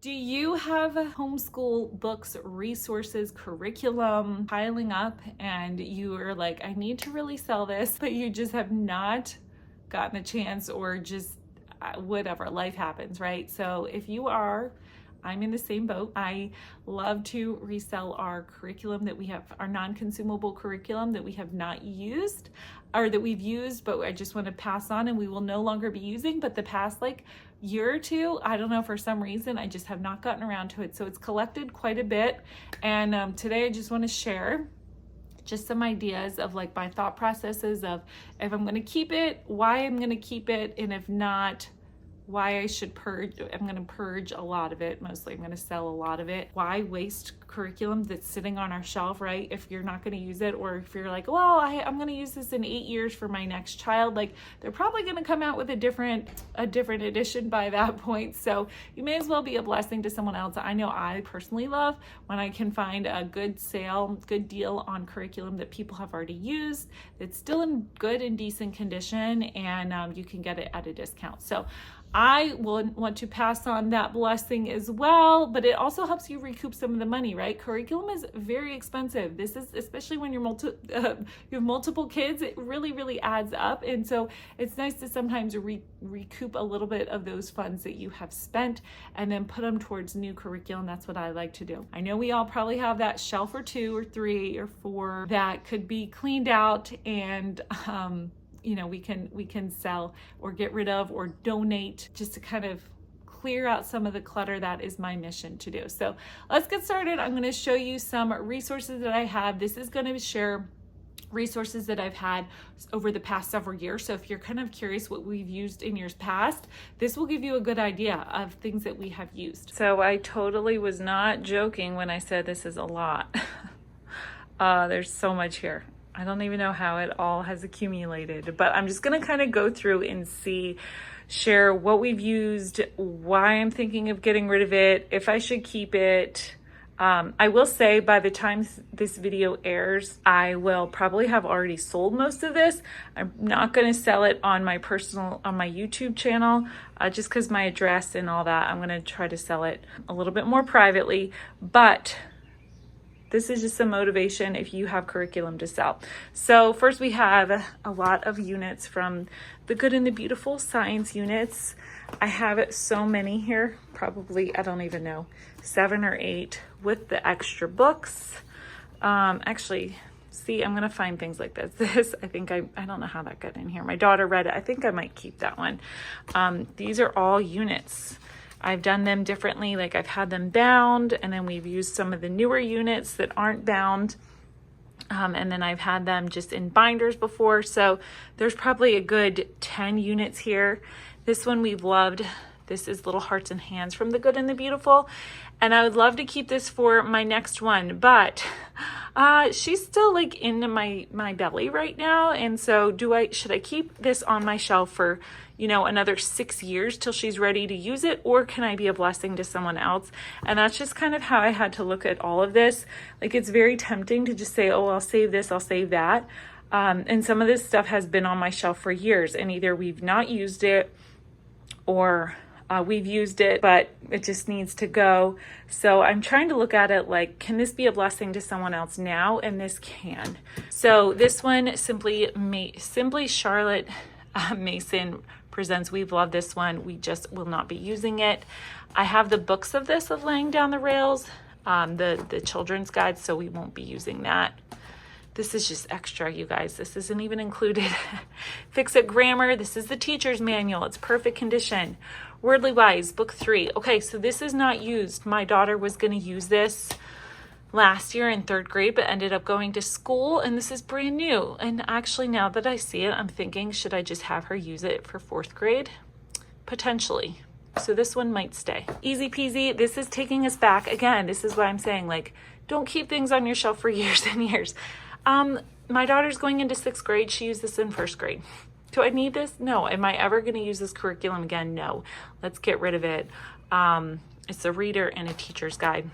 Do you have homeschool books, resources, curriculum piling up and you are like, I need to really sell this, but you just have not gotten a chance or just whatever, life happens, right? So if you are, I'm in the same boat. I love to resell our curriculum that we have, our non-consumable curriculum that we have not used or that we've used, but I just want to pass on and we will no longer be using. But the past year or two, I don't know, for some reason, I just have not gotten around to it. So it's collected quite a bit. And today I just want to share just some ideas of like my thought processes of if I'm going to keep it, why I'm going to keep it, and if not, why I should purge. I'm going to purge a lot of it. Mostly I'm going to sell a lot of it. Why waste curriculum that's sitting on our shelf, right? If you're not going to use it, or if you're like, well, I'm going to use this in 8 years for my next child, like they're probably going to come out with a different edition by that point. So you may as well be a blessing to someone else. I know I personally love when I can find a good deal on curriculum that people have already used, that's still in good and decent condition, and you can get it at a discount. So I will want to pass on that blessing as well, but it also helps you recoup some of the money, right? Curriculum is very expensive. This is, especially when you have multiple kids, it really, really adds up. And so it's nice to sometimes recoup a little bit of those funds that you have spent and then put them towards new curriculum. That's what I like to do. I know we all probably have that shelf or 2 or 3 or 4 that could be cleaned out and, we can sell or get rid of or donate just to kind of clear out some of the clutter. That is my mission to do. So let's get started. I'm going to show you some resources that I have. This is going to share resources that I've had over the past several years. So if you're kind of curious what we've used in years past, this will give you a good idea of things that we have used. So I totally was not joking when I said this is a lot. There's so much here. I don't even know how it all has accumulated, but I'm just going to kind of go through and share what we've used, why I'm thinking of getting rid of it, if I should keep it. I will say by the time this video airs, I will probably have already sold most of this. I'm not going to sell it on my YouTube channel, just because my address and all that. I'm going to try to sell it a little bit more privately, but this is just some motivation if you have curriculum to sell. So first we have a lot of units from the Good and the Beautiful science units. I have so many here, probably, I don't even know, 7 or 8 with the extra books. Actually, see, I'm gonna find things like this. I think I don't know how that got in here. My daughter read it. I think I might keep that one. These are all units. I've done them differently, like I've had them bound, and then we've used some of the newer units that aren't bound, and then I've had them just in binders before. So there's probably a good 10 units here. This one we've loved. This is Little Hearts and Hands from the Good and the Beautiful, and I would love to keep this for my next one, but she's still like in my belly right now, and so should I keep this on my shelf for another 6 years till she's ready to use it, or can I be a blessing to someone else? And that's just kind of how I had to look at all of this. Like, it's very tempting to just say, oh, I'll save this, I'll save that. And some of this stuff has been on my shelf for years, and either we've not used it or we've used it, but it just needs to go. So I'm trying to look at it like, can this be a blessing to someone else now? And this can. So this one, Simply Charlotte Mason presents. We've loved this one. We just will not be using it. I have the books of this, of Laying Down the Rails, the children's guide, so we won't be using that. This is just extra, you guys. This isn't even included. Fix It Grammar. This is the teacher's manual. It's perfect condition. Wordly Wise, book 3. Okay, so this is not used. My daughter was going to use this last year in 3rd grade, but ended up going to school, and this is brand new. And actually, now that I see it, I'm thinking, should I just have her use it for 4th grade? Potentially. So this one might stay. Easy peasy. This is taking us back. Again, this is what I'm saying, like, don't keep things on your shelf for years and years. My daughter's going into 6th grade. She used this in 1st grade. Do I need this? No. Am I ever going to use this curriculum again? No. Let's get rid of it. It's a reader and a teacher's guide.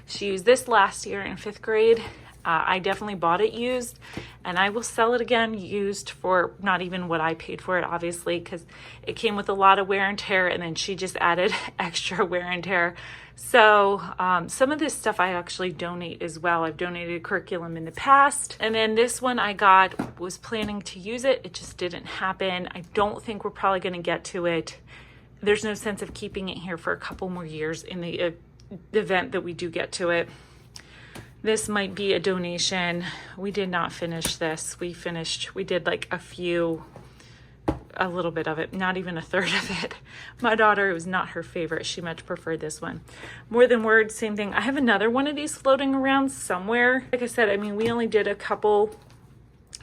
She used this last year in 5th grade, I definitely bought it used, and I will sell it again used for not even what I paid for it, obviously, because it came with a lot of wear and tear, and then she just added extra wear and tear. So some of this stuff I actually donate as well. I've donated curriculum in the past. And then this one I got, was planning to use it. It just didn't happen. I don't think we're probably going to get to it. There's no sense of keeping it here for a couple more years in the event that we do get to it. This might be a donation. We did not finish this. We did like a little bit of it, not even a third of it. My daughter, it was not her favorite. She much preferred this one. More Than Words, same thing. I have another one of these floating around somewhere. Like I said, I mean, we only did a couple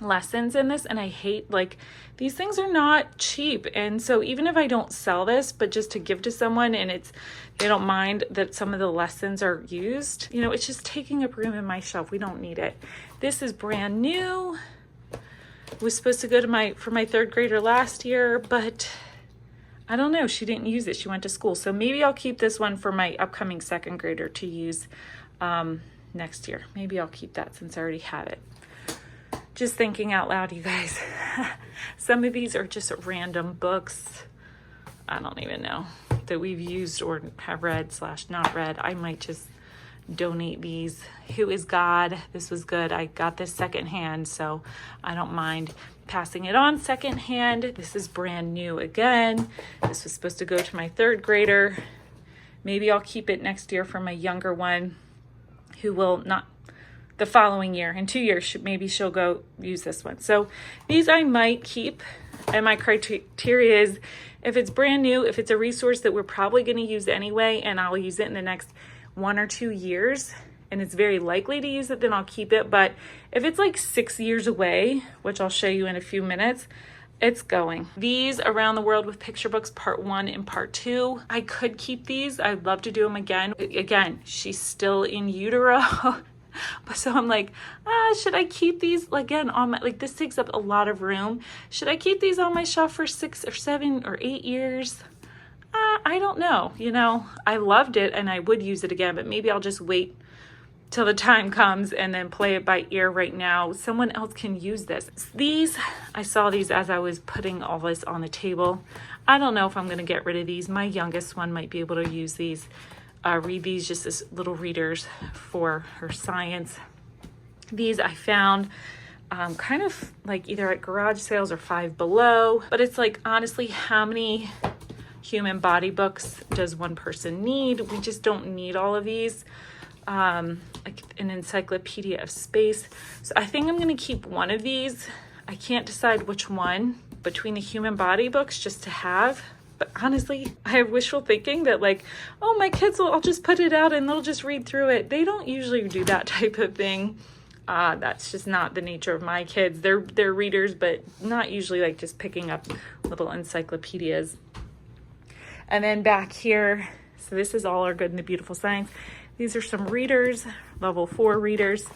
lessons in this, and I hate, like, these things are not cheap. And so even if I don't sell this, but just to give to someone and they don't mind that some of the lessons are used, you know, it's just taking up room in my shelf. We don't need it. This is brand new. It was supposed to go to for my third grader last year, but I don't know. She didn't use it. She went to school. So maybe I'll keep this one for my upcoming second grader to use next year. Maybe I'll keep that since I already have it. Just thinking out loud, you guys. Some of these are just random books. I don't even know that we've used or have read / not read. I might just donate these. Who is God? This was good. I got this secondhand, so I don't mind passing it on secondhand. This is brand new again. This was supposed to go to my third grader. Maybe I'll keep it next year for my younger one, who will not the following year. In 2 years, maybe she'll go use this one. So these I might keep, and my criteria is if it's brand new, if it's a resource that we're probably going to use anyway, and I'll use it in the next 1 or 2 years, and it's very likely to use it, then I'll keep it. But if it's like 6 years away, which I'll show you in a few minutes, it's going. These Around the World with Picture Books, part 1 and part 2. I could keep these. I'd love to do them again. Again, she's still in utero. So I'm like, should I keep these again on my, like, this takes up a lot of room. Should I keep these on my shelf for 6 or 7 or 8 years? I don't know. You know, I loved it and I would use it again, but maybe I'll just wait till the time comes and then play it by ear right now. Someone else can use this. These, I saw these as I was putting all this on the table. I don't know if I'm going to get rid of these. My youngest one might be able to use these. Read these just as little readers for her science. These I found kind of like either at garage sales or Five Below, but it's like, honestly, how many human body books does one person need? We just don't need all of these. Like an encyclopedia of space. So I think I'm going to keep one of these. I can't decide which one between the human body books just to have. But honestly, I have wishful thinking that, like, oh, my kids I'll just put it out and they'll just read through it. They don't usually do that type of thing. That's just not the nature of my kids. They're readers, but not usually like just picking up little encyclopedias. And then back here, so this is all our Good and the Beautiful Science. These are some readers, level 4 readers,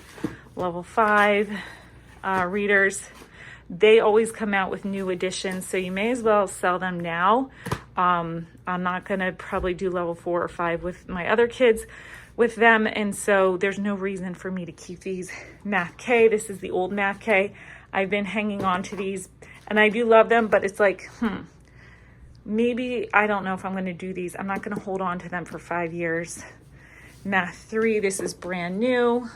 level 5 readers. They always come out with new editions, so you may as well sell them now. I'm not going to probably do level 4 or 5 with my other kids with them, and so there's no reason for me to keep these. Math K, this is the old Math K. I've been hanging on to these, and I do love them, but it's like, maybe, I don't know if I'm going to do these. I'm not going to hold on to them for 5 years. Math 3, this is brand new.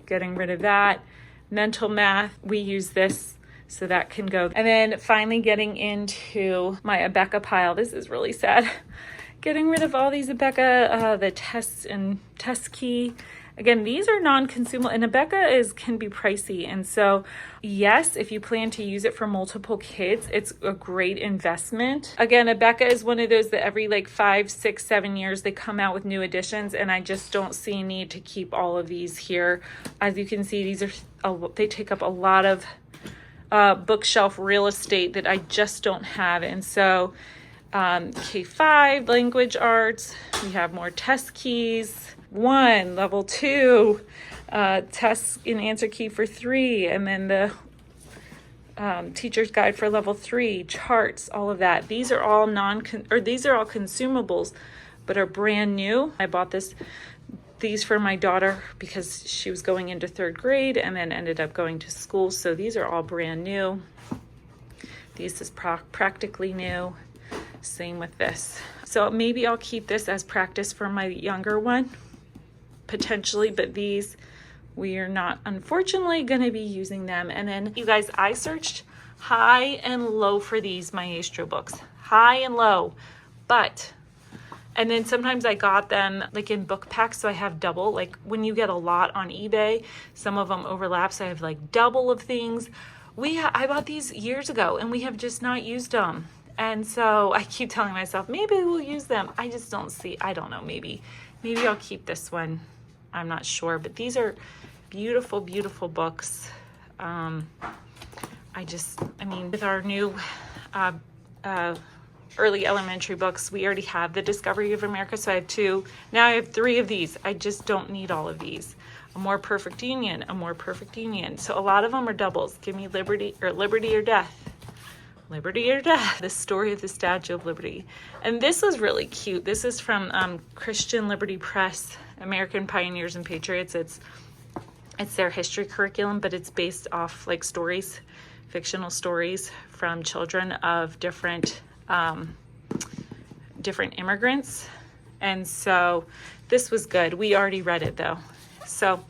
Getting rid of that. Mental Math, we use this, so that can go. And then finally getting into my Abeka pile. This is really sad. Getting rid of all these Abeka, the tests and test key. Again, these are non-consumable, and Abeka can be pricey. And so, yes, if you plan to use it for multiple kids, it's a great investment. Again, Abeka is one of those that every like 5, 6, 7 years, they come out with new editions, and I just don't see a need to keep all of these here. As you can see, these they take up a lot of bookshelf real estate that I just don't have. And so, K5, language arts, we have more test keys. 1, level 2, tests and answer key for 3, and then the teacher's guide for level 3, charts, all of that. These are all these are all consumables, but are brand new. I bought these for my daughter because she was going into 3rd grade and then ended up going to school. So these are all brand new. These is practically new. Same with this. So maybe I'll keep this as practice for my younger one, potentially, but these, we are not, unfortunately, gonna be using them. And then you guys, I searched high and low for these Maestro books, high and low, and then sometimes I got them like in book packs, so I have double. Like when you get a lot on eBay, some of them overlap, so I have like double of things. I bought these years ago and we have just not used them. And so I keep telling myself, maybe we'll use them. I just don't see, I don't know, maybe I'll keep this one. I'm not sure, but these are beautiful, beautiful books. I mean, with our new early elementary books, we already have the Discovery of America, so I have 2. Now I have 3 of these. I just don't need all of these. A More Perfect Union, A More Perfect Union. So a lot of them are doubles. Give me Liberty or Death. Liberty or Death, The Story of the Statue of Liberty. And this was really cute. This is from Christian Liberty Press, American Pioneers and Patriots. It's their history curriculum, but it's based off like stories, fictional stories from children of different immigrants. And so this was good. We already read it though. So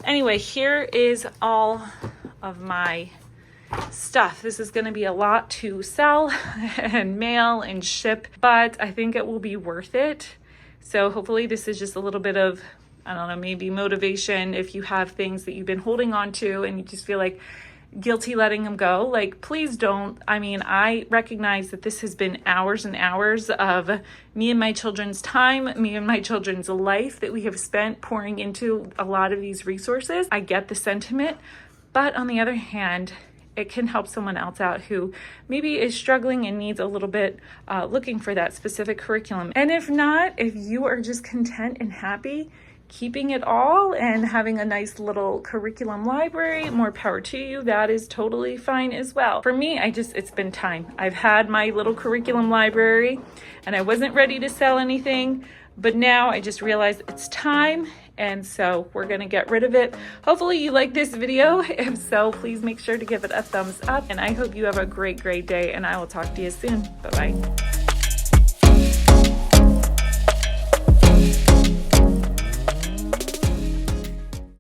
anyway, here is all of my stuff. This is going to be a lot to sell and mail and ship, but I think it will be worth it. So hopefully this is just a little bit of, I don't know, maybe motivation if you have things that you've been holding on to and you just feel like guilty letting them go. Like, please don't. I mean, I recognize that this has been hours and hours of me and my children's time, me and my children's life that we have spent pouring into a lot of these resources. I get the sentiment, but on the other hand, it can help someone else out who maybe is struggling and needs a little bit looking for that specific curriculum. And if not, if you are just content and happy keeping it all and having a nice little curriculum library, more power to you. That is totally fine as well. For me, it's been time. I've had my little curriculum library and I wasn't ready to sell anything, but now I just realized it's time. And so we're gonna get rid of it. Hopefully you like this video. If so, please make sure to give it a thumbs up. And I hope you have a great, great day and I will talk to you soon. Bye-bye.